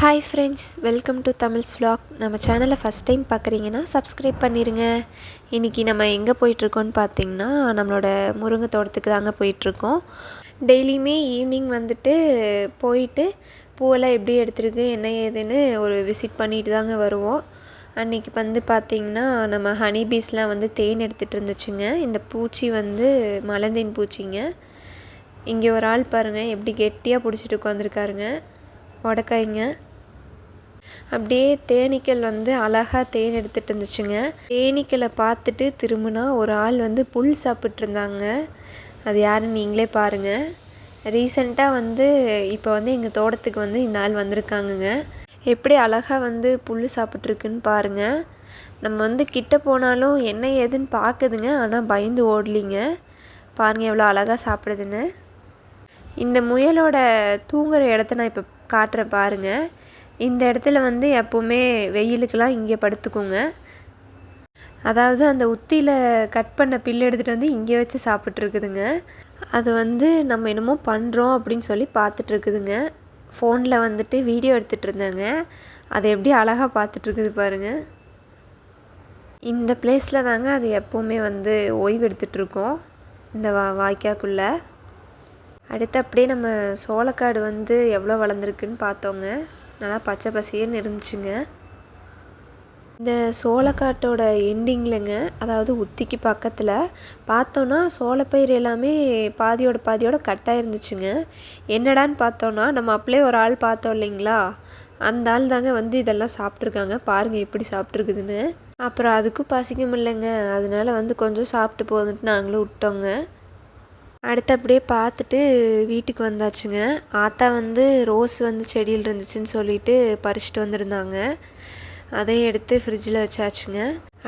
Hi friends, welcome to Tamils vlog. நம்ம சேனலை first time பார்க்குறீங்கன்னா சப்ஸ்கிரைப் பண்ணிடுங்க. இன்றைக்கி நம்ம எங்கே போயிட்டுருக்கோன்னு பார்த்தீங்கன்னா, நம்மளோட முருங்கை தோட்டத்துக்கு தாங்க போயிட்டுருக்கோம். டெய்லியுமே ஈவினிங் வந்துட்டு போயிட்டு பூவெல்லாம் எப்படி எடுத்துருக்கு என்ன ஏதுன்னு ஒரு விசிட் பண்ணிட்டு தாங்க வருவோம். அன்றைக்கி வந்து பார்த்திங்கன்னா நம்ம ஹனி பீஸ்லாம் வந்து தேன் எடுத்துகிட்டு இருந்துச்சுங்க. இந்த பூச்சி வந்து மலந்தேன் பூச்சிங்க. இங்கே ஒரு ஆள் பாருங்கள் எப்படி கெட்டியாக பிடிச்சிட்டு உட்காந்துருக்காருங்க. உடக்காய்ங்க. அப்படியே தேனீக்கள் வந்து அழகாக தேன் எடுத்துகிட்டு இருந்துச்சுங்க. தேனீக்களை பார்த்துட்டு திரும்பினா ஒரு ஆள் வந்து புல் சாப்பிட்ருந்தாங்க. அது யாருன்னு நீங்களே பாருங்கள். ரீசெண்டாக வந்து இப்போ வந்து எங்கள் தோட்டத்துக்கு வந்து இந்த ஆள் வந்திருக்காங்கங்க. எப்படி அழகாக வந்து புல் சாப்பிட்ருக்குன்னு பாருங்கள். நம்ம வந்து கிட்ட போனாலும் என்ன ஏதுன்னு பார்க்குதுங்க, ஆனால் பயந்து ஓடலிங்க. பாருங்கள் எவ்வளோ அழகாக சாப்பிடுதுன்னு. இந்த முயலோட தூங்குகிற இடத்த நான் இப்போ காட்டுறேன் பாருங்கள். இந்த இடத்துல வந்து எப்போவுமே வெயிலுக்கெல்லாம் இங்கே படுத்துக்குங்க. அதாவது அந்த உத்தியில் கட் பண்ண பில்லு எடுத்துகிட்டு வந்து இங்கே வச்சு சாப்பிட்ருக்குதுங்க. அது வந்து நம்ம என்னமோ பண்ணுறோம் அப்படின்னு சொல்லி பார்த்துட்ருக்குதுங்க. ஃபோனில் வந்துட்டு வீடியோ எடுத்துகிட்டு இருந்தாங்க. அதை எப்படி அழகாக பார்த்துட்ருக்குது பாருங்கள். இந்த பிளேஸில் தாங்க அது எப்போவுமே வந்து ஓய்வு எடுத்துகிட்ருக்கோம், இந்த வாய்க்காக்குள்ளே. அடுத்து அப்படியே நம்ம சோளக்காடு வந்து எவ்வளோ வளர்ந்துருக்குன்னு பார்த்தோங்க. நல்லா பச்சை பசேர்னு இருந்துச்சுங்க. இந்த சோளக்காட்டோட எண்டிங்லங்க, அதாவது உத்திக்கு பக்கத்தில் பார்த்தோன்னா சோளப்பயிர் எல்லாமே பாதியோட கட்டாக இருந்துச்சுங்க. என்னடான்னு பார்த்தோன்னா நம்ம அப்படியே ஒரு ஆள் பார்த்தோம் இல்லைங்களா, அந்த ஆள் தாங்க வந்து இதெல்லாம் சாப்பிட்ருக்காங்க. பாருங்கள் எப்படி சாப்பிட்ருக்குதுன்னு. அப்புறம் அதுக்கும் பசிக்கும் இல்லைங்க, அதனால வந்து கொஞ்சம் சாப்பிட்டு போகுதுன்ட்டு நாங்களும் விட்டோங்க. அடுத்து அப்படியே பார்த்துட்டு வீட்டுக்கு வந்தாச்சுங்க. ஆத்தா வந்து ரோஸ் வந்து செடியில் இருந்துச்சுன்னு சொல்லிட்டு பறிச்சுட்டு வந்திருந்தாங்க. அதையும் எடுத்து ஃப்ரிட்ஜில் வச்சாச்சுங்க.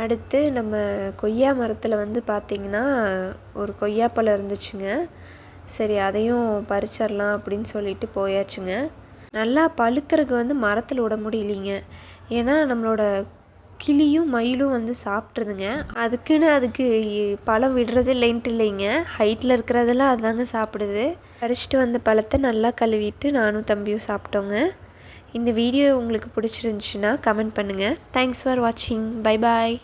அடுத்து நம்ம கொய்யா மரத்தில் வந்து பார்த்திங்கன்னா ஒரு கொய்யாப்பழம் இருந்துச்சுங்க. சரி அதையும் பறிச்சிடலாம் அப்படின்னு சொல்லிட்டு போயாச்சுங்க. நல்லா பழுக்கிறதுக்கு வந்து மரத்தில் விட முடியலிங்க. ஏன்னா நம்மளோட கிளியும் மயிலும் வந்து சாப்பிட்ருதுங்க. அதுக்கு பழம் விடுறது இல்லைன்ட்டு இல்லைங்க, ஹைட்டில் இருக்கிறதெல்லாம் அதுதாங்க சாப்பிடுது. பறிச்சிட்டு வந்த பழத்தை நல்லா கழுவிட்டு நானும் தம்பியும் சாப்பிட்டோங்க. இந்த வீடியோ உங்களுக்கு பிடிச்சிருந்துச்சுன்னா கமெண்ட் பண்ணுங்கள். தேங்க்ஸ் ஃபார் வாட்சிங். Bye bye.